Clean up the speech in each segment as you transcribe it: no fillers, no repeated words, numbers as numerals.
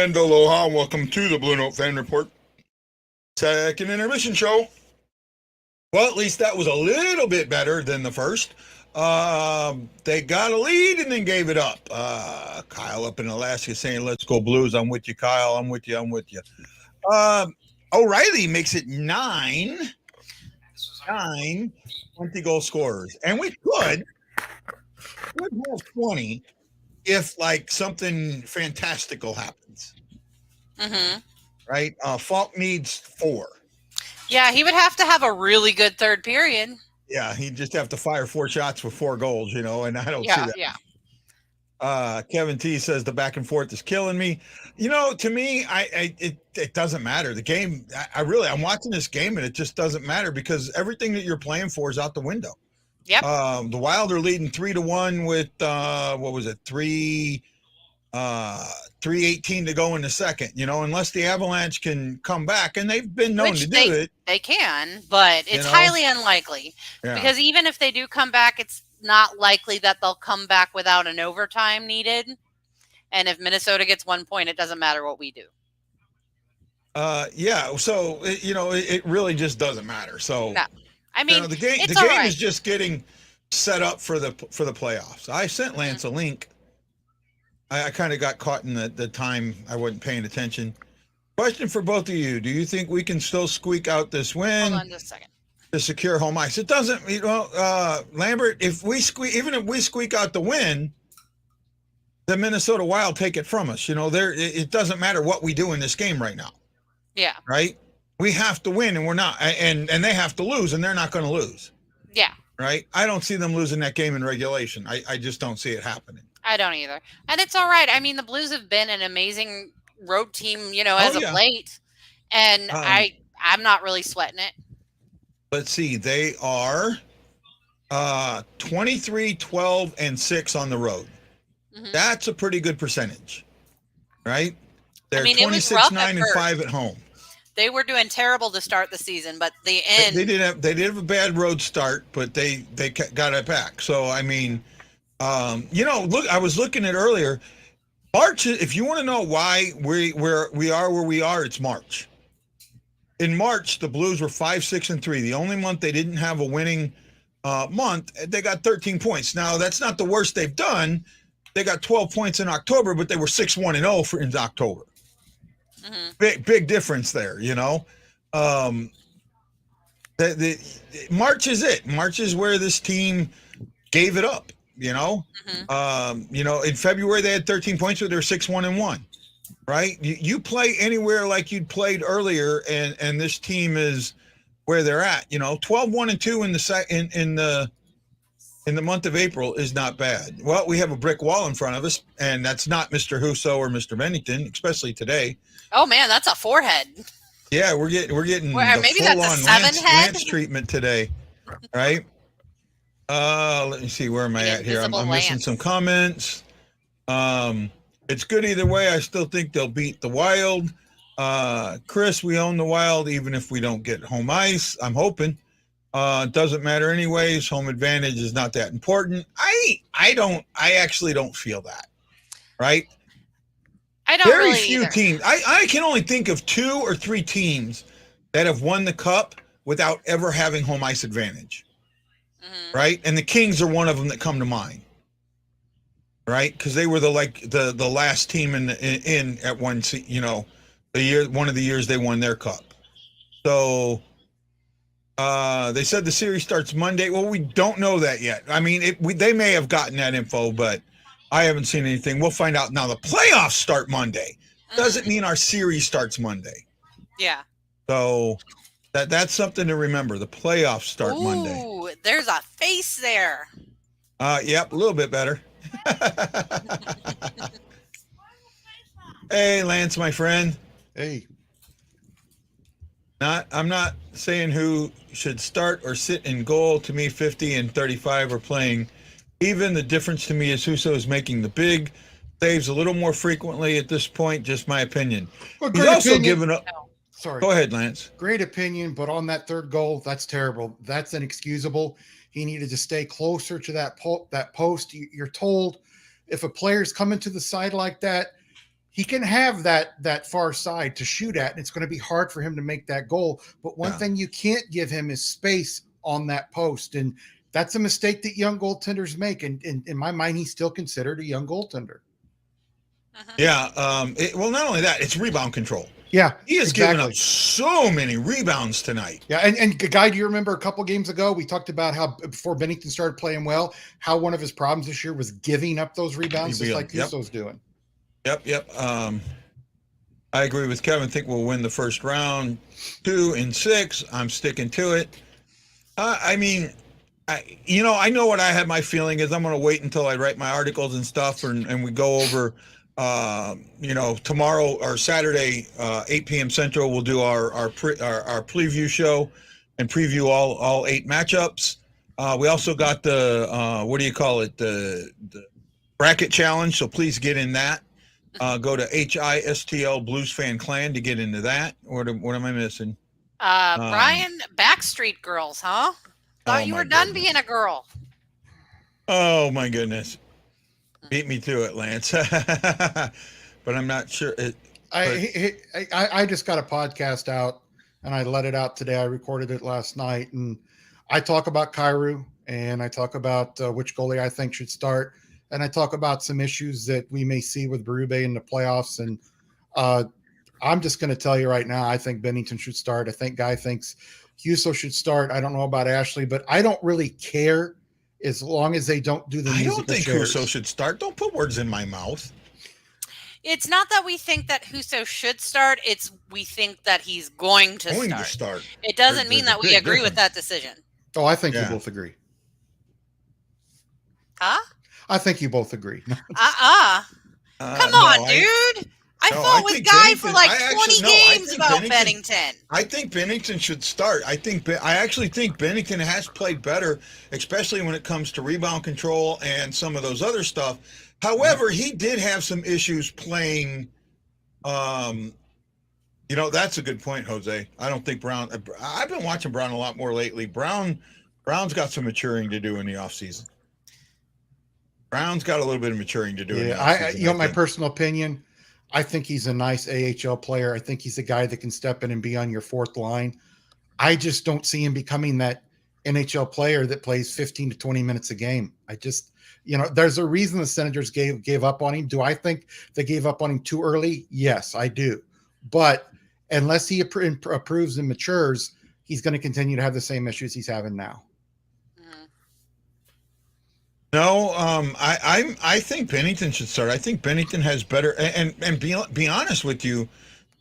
And aloha, and welcome to the BlueNote Fan Report. Second intermission show. Well, at least that was a little bit better than the first. They got a lead and then gave it up. Kyle up in Alaska saying, "Let's go Blues." I'm with you, Kyle. I'm with you. O'Reilly makes it 9 20-goal scorers. And we could have 20 if, like, something fantastical happens. Mm-hmm. Right? Falk needs 4. Yeah, he would have to have a really good third period. Yeah, he'd just have to fire 4 shots with 4 goals, and I don't see that. Yeah. Kevin T says the back and forth is killing me. To me, it doesn't matter. The game, I'm watching this game and it just doesn't matter because everything that you're playing for is out the window. Yep. The Wild are leading 3-1 with 3:18 to go in the second. Unless the Avalanche can come back, and they've been known to do it. They can, but it's highly unlikely because even if they do come back, it's not likely that they'll come back without an overtime needed. And if Minnesota gets 1 point, it doesn't matter what we do. Yeah. So it really just doesn't matter. So no. I mean, the game is just getting set up for the playoffs. I sent Lance a link. I kind of got caught in the time I wasn't paying attention. Question for both of you: do you think we can still squeak out this win? Hold on just a second. To secure home ice? It doesn't. Lambert. If we squeak out the win, the Minnesota Wild take it from us. It doesn't matter what we do in this game right now. Yeah. Right. We have to win, and we're not, and they have to lose, and they're not going to lose. Yeah. Right. I don't see them losing that game in regulation. I just don't see it happening. I don't either. And it's all right. I mean, the Blues have been an amazing road team, as of late. And I'm not really sweating it. Let's see. They are 23, 12, and 6 on the road. Mm-hmm. That's a pretty good percentage. Right? They're 26, 9, and 5 at home. They were doing terrible to start the season, but the end. They did have a bad road start, but they got it back. So, I mean, look, I was looking at earlier. March, if you want to know why we are where we are, it's March. In March, the Blues were 5-6-3. The only month they didn't have a winning month, they got 13 points. Now, that's not the worst they've done. They got 12 points in October, but they were 6-1-0 in October. Mm-hmm. Big difference there, March is it. March is where this team gave it up. Mm-hmm. In February they had 13 points, but they were 6-1-1. Right? You play anywhere like you'd played earlier, and this team is where they're at. 12-1-2 in the month of April is not bad. Well, we have a brick wall in front of us, and that's not Mr. Husso or Mr. Bennington, especially today. Oh man, that's a forehead. Yeah, we're getting maybe that's a 7 head Lance treatment today, right? Let me see, where am I at here? I'm missing some comments. It's good either way. I still think they'll beat the Wild. Chris, we own the Wild even if we don't get home ice. I'm hoping. It doesn't matter anyways. Home advantage is not that important. I actually don't feel that. Right? I don't Very really few either. teams. I can only think of 2 or 3 teams that have won the Cup without ever having home ice advantage. Mm-hmm. Right? And the Kings are one of them that come to mind. Right? Because they were the last team in at one one of the years they won their Cup. So they said the series starts Monday. Well, we don't know that yet. I mean, they may have gotten that info, but I haven't seen anything. We'll find out. Now the playoffs start Monday. Doesn't mean our series starts Monday. Yeah. So that's something to remember. The playoffs start Monday. Ooh, there's a face there. Yep, a little bit better. Hey, Lance, my friend. Hey. I'm not saying who should start or sit in goal. To me, 50 and 35 are playing even. The difference to me is Husso is making the big saves a little more frequently at this point. Just my opinion. Well, he's also given up. Sorry. Go ahead, Lance. Great opinion, but on that third goal, that's terrible. That's inexcusable. He needed to stay closer to that post. You're told if a player's coming to the side like that, he can have that far side to shoot at, and it's going to be hard for him to make that goal. But one thing you can't give him is space on that post, and that's a mistake that young goaltenders make. And in my mind, he's still considered a young goaltender. Yeah. Well, not only that, it's rebound control. Yeah, he has given up so many rebounds tonight. Yeah, and Guy, do you remember a couple games ago we talked about how before Bennington started playing well, how one of his problems this year was giving up those rebounds, just like Husso's doing. Yep. I agree with Kevin. I think we'll win the first round, 2-6. I'm sticking to it. I mean, I know what I have. My feeling is I'm going to wait until I write my articles and stuff, and we go over. Tomorrow or Saturday, 8 p.m. Central, we'll do our preview show and preview all 8 matchups. We also got the the bracket challenge. So please get in that. Go to HISTL Blues Fan Clan to get into that. What am I missing? Brian, Backstreet Girls, huh? Thought you were done being a girl. Oh my goodness. Beat me to it, Lance. But I'm not sure. I just got a podcast out, and I let it out today. I recorded it last night, and I talk about Kyrou, and I talk about which goalie I think should start, and I talk about some issues that we may see with Berube in the playoffs. And I'm just going to tell you right now, I think Bennington should start. I think Guy thinks Husso should start. I don't know about Ashley, but I don't really care. As long as they don't do the musical I don't think chairs. Husso should start. Don't put words in my mouth. It's not that we think that Husso should start. It's we think that he's going to start. It doesn't mean that we agree with that decision. Oh, I think you both agree. Huh? I think you both agree. Come on, dude. I fought with Guy for like 20 games about Bennington. I think Bennington should start. I actually think Bennington has played better, especially when it comes to rebound control and some of those other stuff. However, he did have some issues playing. That's a good point, Jose. I don't think Brown. I've been watching Brown a lot more lately. Brown's got some maturing to do in the offseason. Brown's got a little bit of maturing to do. In the offseason, my personal opinion. I think he's a nice AHL player. I think he's a guy that can step in and be on your fourth line. I just don't see him becoming that NHL player that plays 15 to 20 minutes a game. There's a reason the Senators gave up on him. Do I think they gave up on him too early? Yes, I do. But unless he approves and matures, he's going to continue to have the same issues he's having now. No, I think Bennington should start. I think Bennington has better, and be honest with you,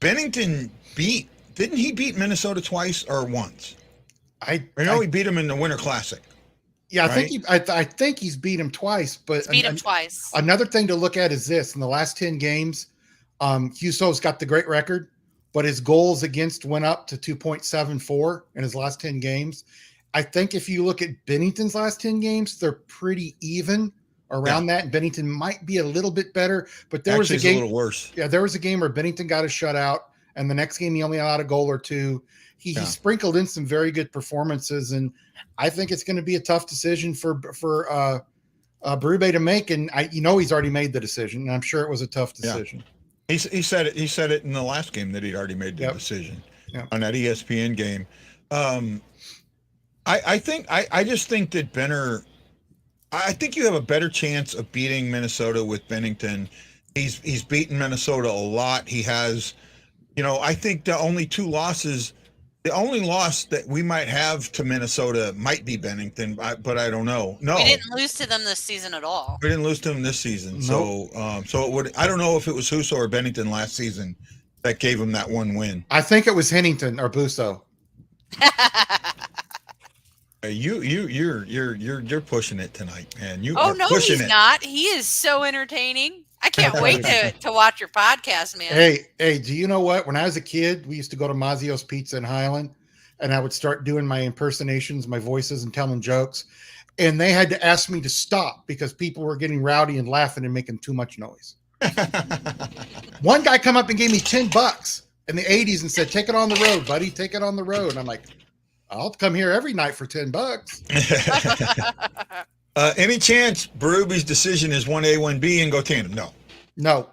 Bennington didn't he beat Minnesota twice or once? I know he beat him in the Winter Classic. Yeah, I think he's beat him twice, but beat him twice. Another thing to look at is this: in the last 10 games, Husso's got the great record, but his goals against went up to 2.74 in his last 10 games. I think if you look at Bennington's last 10 games, they're pretty even around that. And Bennington might be a little bit better, but there was a game a little worse. Yeah, there was a game where Bennington got a shutout, and the next game he only allowed a goal or two. He sprinkled in some very good performances, and I think it's going to be a tough decision for Berube to make. And he's already made the decision, and I'm sure it was a tough decision. Yeah. He said it. He said it in the last game that he'd already made the decision on that ESPN game. I just think that Benner. I think you have a better chance of beating Minnesota with Bennington. He's beaten Minnesota a lot. He has, I think the only loss that we might have to Minnesota might be Bennington, but I don't know. No, we didn't lose to them this season at all. We didn't lose to them this season. Nope. So it would. I don't know if it was Husso or Bennington last season that gave him that one win. I think it was Hennington or Busso. You're pushing it tonight, man. You are no, pushing he's not. He is so entertaining. I can't wait to watch your podcast, man. Hey, do you know what? When I was a kid, we used to go to Mazzio's Pizza in Highland, and I would start doing my impersonations, my voices, and telling jokes. And they had to ask me to stop because people were getting rowdy and laughing and making too much noise. One guy come up and gave me $10 in the 80s and said, "Take it on the road, buddy. Take it on the road." And I'm like, I'll come here every night for $10. Any chance Berube's decision is 1A, 1B and go tandem? No.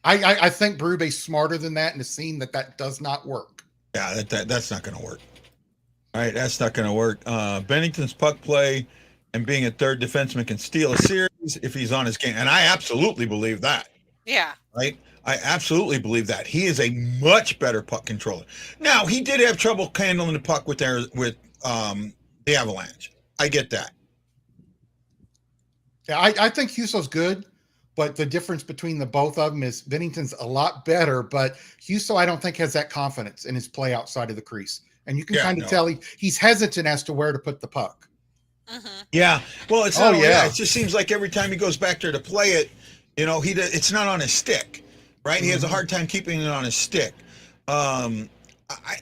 I think Berube's smarter than that and has seen that does not work. Yeah, that's not going to work. All right, that's not going to work. Bennington's puck play and being a third defenseman can steal a series if he's on his game. And I absolutely believe that. Yeah. Right? I absolutely believe that. He is a much better puck controller. Now, he did have trouble handling the puck with the Avalanche. I get that. Yeah, I think Husso's good, but the difference between the both of them is Bennington's a lot better, but Husso I don't think has that confidence in his play outside of the crease. And you can kind of tell he's hesitant as to where to put the puck. Mm-hmm. Yeah. Well, it's not that. It just seems like every time he goes back there to play it, it's not on his stick, right? Mm-hmm. He has a hard time keeping it on his stick. I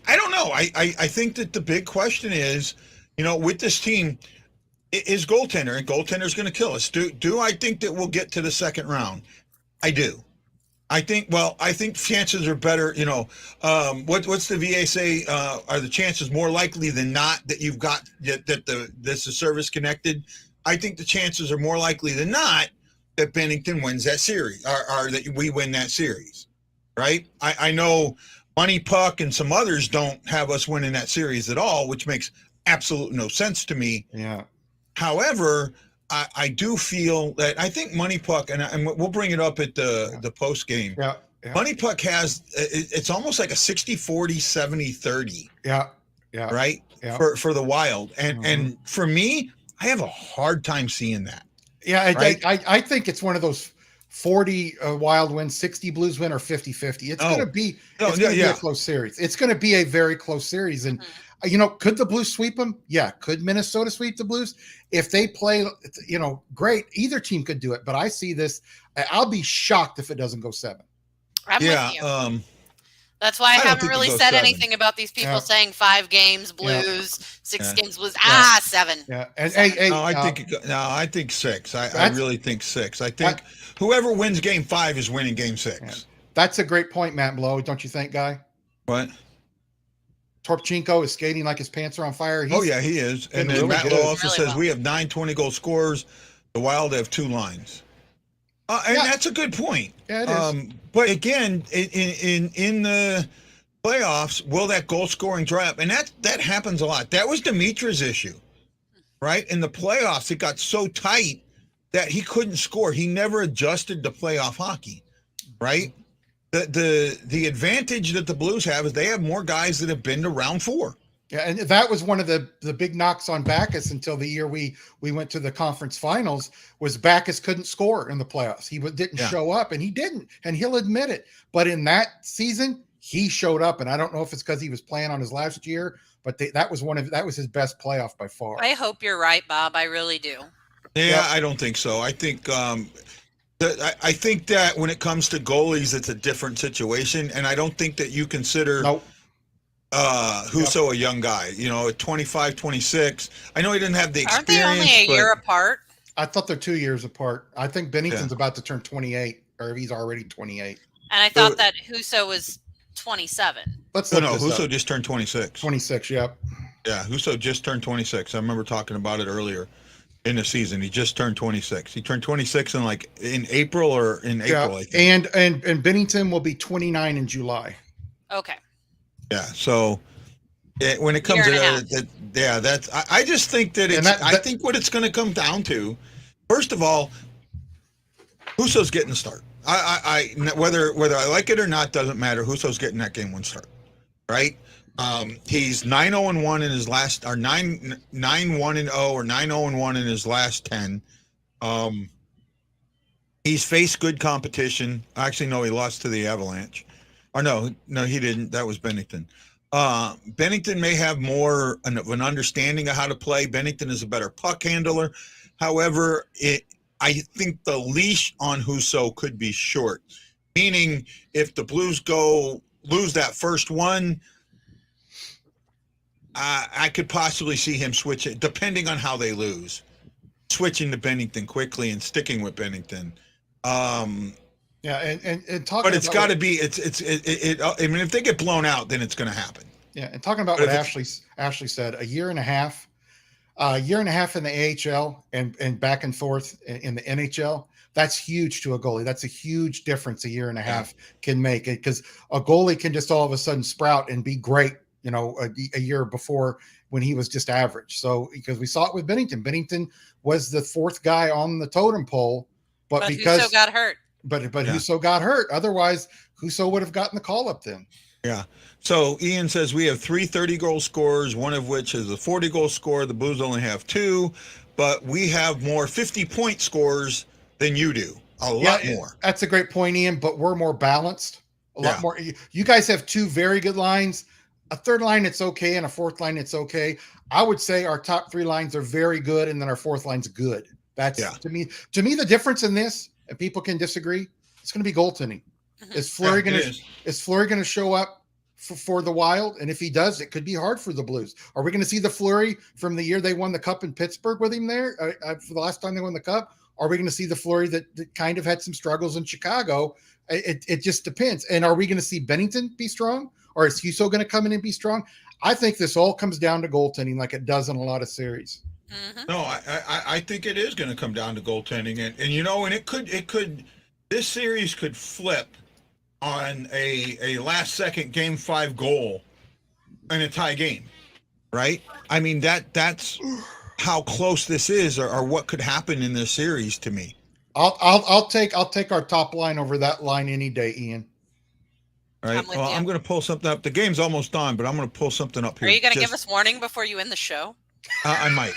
don't know. I think that the big question is, with this team, is goaltender, and goaltender's going to kill us. Do I think that we'll get to the second round? I do. I think chances are better. What's the VA say? Are the chances more likely than not that you've got this is service connected? I think the chances are more likely than not that Bennington wins that series, or that we win that series, right? I know Money Puck and some others don't have us winning that series at all, which makes absolutely no sense to me. Yeah. However, I do feel that I think Money Puck, and we'll bring it up at the post game. Yeah. Money Puck has, it's almost like a 60-40, 70-30. Yeah. Right? Yeah. For the Wild. And for me, I have a hard time seeing that. Yeah. Right? I think it's one of those 40 Wild win, 60 Blues win, or 50-50. It's going to be a close series. It's going to be a very close series. And, could the Blues sweep them? Yeah. Could Minnesota sweep the Blues? If they play, great. Either team could do it. But I see this. I'll be shocked if it doesn't go 7. I'm with you. That's why I haven't really said anything about these people saying 5 games Blues, 6 games Blues. 7. Yeah. And I think 6. I really think 6. I think whoever wins game 5 is winning game 6. Yeah. That's a great point, Matt Blow. Don't you think, Guy? What? Torpchenko is skating like his pants are on fire. He is. And then Matt Lowe also says we have 9 20-goal scorers. The Wild have 2 lines. And that's a good point. Yeah, it is. But again, in the playoffs, will that goal scoring dry up? And that happens a lot. That was Dimitra's issue, right? In the playoffs, it got so tight that he couldn't score. He never adjusted to playoff hockey, right? The advantage that the Blues have is they have more guys that have been to round 4. Yeah, and that was one of the big knocks on Backes until the year we went to the conference finals, was Backes couldn't score in the playoffs. He didn't show up, and he didn't, and he'll admit it. But in that season, he showed up, and I don't know if it's because he was playing on his last year, but that was his best playoff by far. I hope you're right, Bob. I really do. Yeah, I don't think so. I think I think that when it comes to goalies, it's a different situation, and I don't think that you consider Husso a young guy, at 25, 26. I know he didn't have the experience. Aren't they only a year apart? I thought they're 2 years apart. I think Bennington's about to turn 28, or he's already 28. And I thought that Husso was 27. Husso just turned 26. 26, yep. Yeah, Husso just turned 26. I remember talking about it earlier in the season. He just turned 26. He turned 26 in April, I think. And Bennington will be 29 in July. Okay. Yeah, so when it comes to that's I just think that I think what it's going to come down to, first of all, Husso's getting the start. I whether I like it or not doesn't matter. Husso's getting that game 1 start, right? He's 9-0-1 in his last, or 9-1-0 or 9-0-1 in his last 10. He's faced good competition. Actually, no, he lost to the Avalanche. Or no, he didn't. That was Bennington. Bennington may have more of an understanding of how to play. Bennington is a better puck handler. However, I think the leash on Husso could be short. Meaning, if the Blues lose that first one, I could possibly see him switching, depending on how they lose, switching to Bennington quickly and sticking with Bennington. Yeah, and talking. But it's got to be. I mean, if they get blown out, then it's going to happen. Yeah, and talking about what Ashley said, a year and a half in the AHL and back and forth in the NHL. That's huge to a goalie. That's a huge difference a year and a half can make it, because a goalie can just all of a sudden sprout and be great, a year before when he was just average. So because we saw it with Bennington. Bennington was the fourth guy on the totem pole, but because Husso got hurt. But Husso got hurt. Otherwise, Husso would have gotten the call up then. Yeah. So Ian says we have 3 30-goal scorers, one of which is a 40-goal scorer. The Blues only have 2, but we have more 50-point scorers than you do. A lot more. That's a great point, Ian, but we're more balanced. A lot more. You guys have 2 very good lines. A third line, it's okay, and a fourth line, it's okay. I would say our top 3 lines are very good, and then our fourth line's good. That's to me the difference in this, and people can disagree, it's going to be goaltending. Is Fleury going to show up for the Wild? And if he does, it could be hard for the Blues. Are we going to see the Fleury from the year they won the Cup in Pittsburgh with him there for the last time they won the Cup? Are we going to see the Fleury that kind of had some struggles in Chicago? It just depends. And are we going to see Bennington be strong? Or is Husso going to come in and be strong? I think this all comes down to goaltending, like it does in a lot of series. No, I think it is going to come down to goaltending. And it could this series could flip on a last-second Game 5 goal in a tie game, right? I mean, that's how close this is, or what could happen in this series to me. I'll take our top line over that line any day, Ian. All right. Well, I'm going to pull something up. The game's almost on, but I'm going to pull something up here. Are you going to give us warning before you end the show? I might.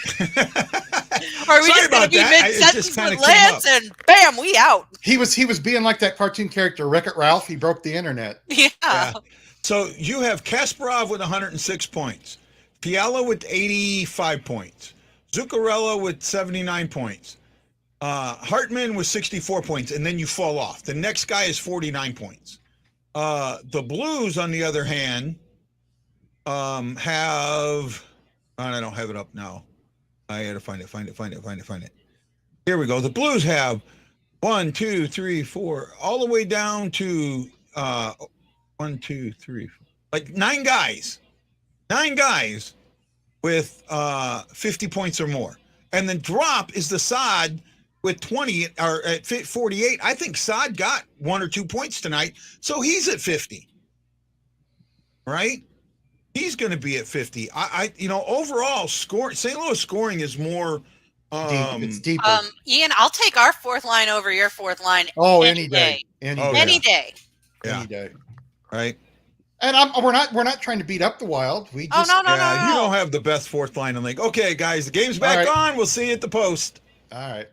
Or are we just going to be mid-sentence with Lance and bam, we out? He was being like that cartoon character, Wreck-It Ralph. He broke the internet. Yeah. So you have Kasparov with 106 points, Fiala with 85 points, Zuccarello with 79 points, Hartman with 64 points, and then you fall off. The next guy is 49 points. The Blues, on the other hand, have... I don't have it up now. I got to find it. Here we go. The Blues have 1, 2, 3, 4, all the way down to 1, 2, 3, 4, like 9 guys. 9 guys with 50 points or more. And then drop is the Saad with 20 or at 48. I think Saad got 1 or 2 points tonight, so he's at 50. Right? He's going to be at 50. Overall score, St. Louis scoring is more. It's deeper. Ian, I'll take our fourth line over your fourth line. Any day. Any day. Any day. Right. And we're not trying to beat up the Wild. We just, no. You don't have the best fourth line in the league. Okay, guys, the game's back on. We'll see you at the post. All right.